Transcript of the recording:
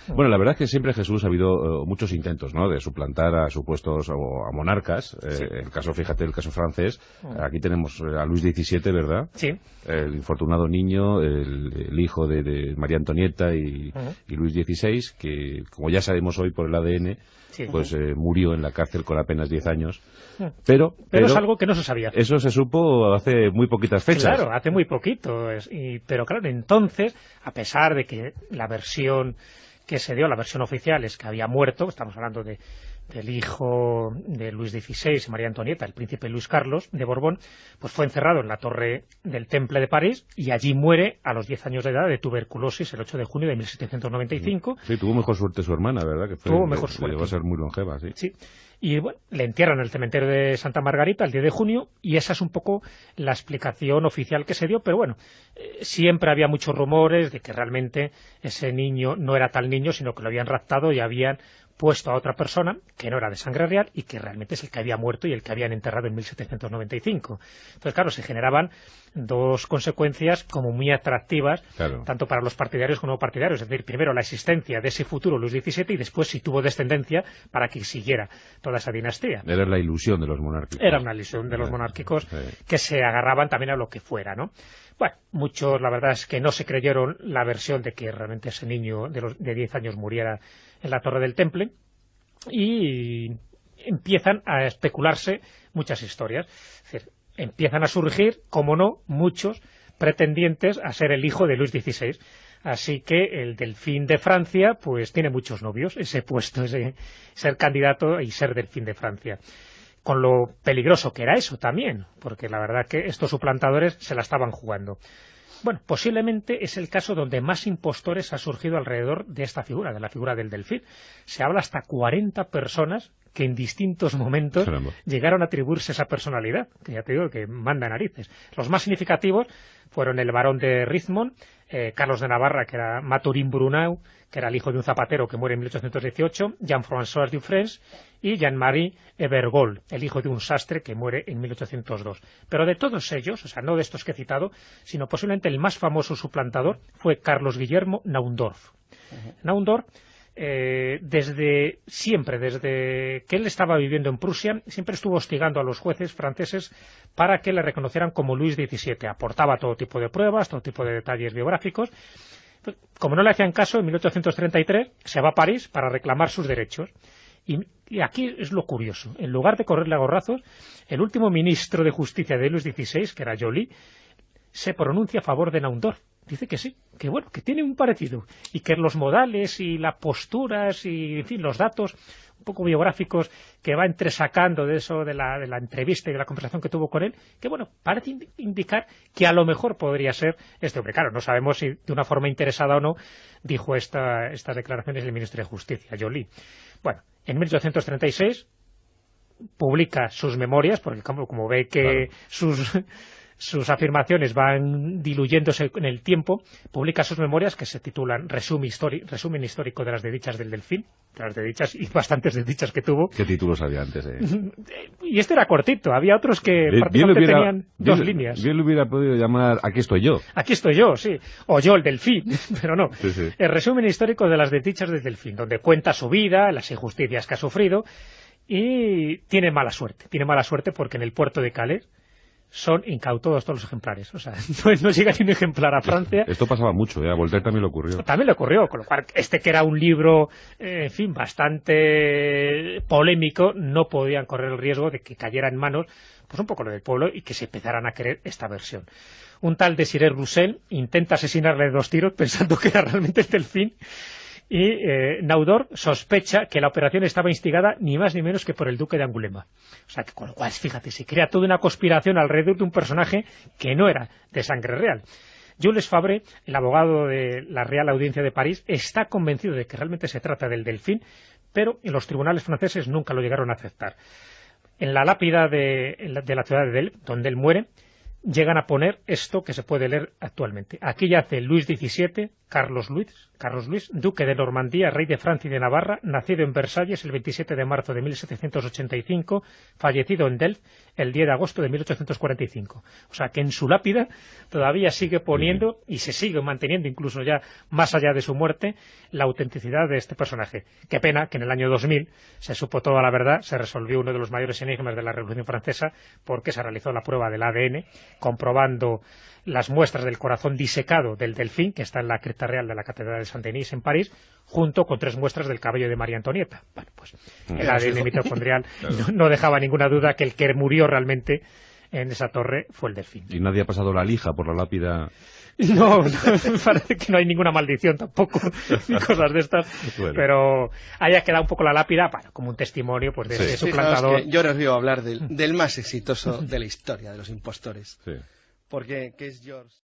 Bueno, la verdad es que siempre Jesús ha habido muchos intentos, ¿no?, de suplantar a supuestos o a monarcas. El caso, fíjate, el caso francés. Aquí tenemos a Luis XVII, ¿verdad? Sí. El infortunado niño, el hijo de María Antonieta y Luis XVI, que, como ya sabemos hoy por el ADN, pues murió en la cárcel con apenas 10 años. Pero es algo que no se sabía. Eso se supo hace muy poquitas fechas. Claro, hace muy poquito. Pero claro, entonces, a pesar de que la versión que se dio, la versión oficial, es que había muerto, estamos hablando del hijo de Luis XVI y María Antonieta, el príncipe Luis Carlos de Borbón, pues fue encerrado en la torre del Temple de París y allí muere a los 10 años de edad de tuberculosis el 8 de junio de 1795. Sí, tuvo mejor suerte su hermana, ¿verdad? Tuvo mejor suerte. Llegó a ser muy longeva, sí. Sí. Y bueno, le entierran en el cementerio de Santa Margarita el 10 de junio y esa es un poco la explicación oficial que se dio, pero bueno, siempre había muchos rumores de que realmente ese niño no era tal niño, sino que lo habían raptado y habían puesto a otra persona que no era de sangre real y que realmente es el que había muerto y el que habían enterrado en 1795. Entonces, claro, se generaban dos consecuencias como muy atractivas, tanto para los partidarios como no partidarios. Es decir, primero la existencia de ese futuro Luis XVII y después si tuvo descendencia para que siguiera toda esa dinastía. Era la ilusión de los monárquicos. Era una ilusión de los monárquicos que se agarraban también a lo que fuera, ¿no? Bueno, muchos la verdad es que no se creyeron la versión de que realmente ese niño de 10 años muriera en la Torre del Temple y empiezan a especularse muchas historias. Es decir, empiezan a surgir, como no, muchos pretendientes a ser el hijo de Luis XVI. Así que el delfín de Francia pues tiene muchos novios, ese puesto, ese ser candidato y ser delfín de Francia. Con lo peligroso que era eso también, porque la verdad que estos suplantadores se la estaban jugando. Bueno, posiblemente es el caso donde más impostores ha surgido alrededor de esta figura, de la figura del delfín. Se habla hasta 40 personas que en distintos momentos llegaron a atribuirse esa personalidad, que ya te digo que manda narices. Los más significativos fueron el barón de Richmond, Carlos de Navarra, que era Mathurin Brunau, que era el hijo de un zapatero que muere en 1818, Jean-François Dufresne y Jean-Marie Evergol, el hijo de un sastre que muere en 1802. Pero de todos ellos, o sea, no de estos que he citado, sino posiblemente el más famoso suplantador fue Carlos Guillermo Naundorf. Naundorf, desde que él estaba viviendo en Prusia, siempre estuvo hostigando a los jueces franceses para que le reconocieran como Luis XVII. Aportaba todo tipo de pruebas, todo tipo de detalles biográficos. Como no le hacían caso, en 1833 se va a París para reclamar sus derechos. Y aquí es lo curioso. En lugar de correrle a gorrazos, el último ministro de Justicia de Luis XVI, que era Joly, se pronuncia a favor de Naundorf. Dice que sí, que bueno, que tiene un parecido. Y que los modales y las posturas y, en fin, los datos un poco biográficos que va entresacando de eso, de la entrevista y de la conversación que tuvo con él, que bueno, parece indicar que a lo mejor podría ser este hombre. Claro, no sabemos si de una forma interesada o no dijo estas declaraciones el ministro de Justicia, Joly. Bueno, en 1836 publica sus memorias, porque como ve que sus afirmaciones van diluyéndose en el tiempo, publica sus memorias que se titulan Resumen histórico de las desdichas del delfín, de las desdichas y bastantes desdichas que tuvo. ¿Qué títulos había antes? Y este era cortito, había otros que prácticamente tenían dos líneas. Bien lo hubiera podido llamar Aquí estoy yo. Aquí estoy yo, sí. O yo el delfín, pero no. Sí. El resumen histórico de las desdichas del delfín, donde cuenta su vida, las injusticias que ha sufrido, y tiene mala suerte porque en el puerto de Calais son incautos todos los ejemplares. O sea, no llega ni un ejemplar a Francia. Esto pasaba mucho, a Voltaire también le ocurrió. También le ocurrió, con lo cual, que era un libro, en fin, bastante polémico, no podían correr el riesgo de que cayera en manos, pues un poco lo del pueblo, y que se empezaran a creer esta versión. Un tal Desiré Roussel intenta asesinarle de 2 tiros pensando que era realmente el delfín, y Naundorf sospecha que la operación estaba instigada ni más ni menos que por el duque de Angulema. O sea, que con lo cual, fíjate, se crea toda una conspiración alrededor de un personaje que no era de sangre real. Jules Favre, el abogado de la Real Audiencia de París, está convencido de que realmente se trata del delfín, pero en los tribunales franceses nunca lo llegaron a aceptar. En la lápida de la ciudad de Delft, donde él muere, llegan a poner esto que se puede leer actualmente. Aquí yace Luis XVII, Carlos Luis, duque de Normandía, rey de Francia y de Navarra, nacido en Versalles el 27 de marzo de 1785, fallecido en Delft el 10 de agosto de 1845. O sea que en su lápida todavía sigue poniendo, y se sigue manteniendo incluso ya más allá de su muerte, la autenticidad de este personaje. Qué pena que en el año 2000 se supo toda la verdad, se resolvió uno de los mayores enigmas de la Revolución Francesa, porque se realizó la prueba del ADN, comprobando las muestras del corazón disecado del delfín, que está en la cripta real de la Catedral de Saint-Denis en París, junto con 3 muestras del cabello de María Antonieta. Bueno, pues el ADN mitocondrial no dejaba ninguna duda que el que murió realmente en esa torre fue el delfín. ¿Y nadie ha pasado la lija por la lápida? No, me parece que no hay ninguna maldición tampoco, ni cosas de estas, bueno. Pero haya quedado un poco la lápida, bueno, como un testimonio pues de ese suplantador. Yo os voy a hablar del más exitoso de la historia de los impostores. Sí. Porque, ¿qué es George?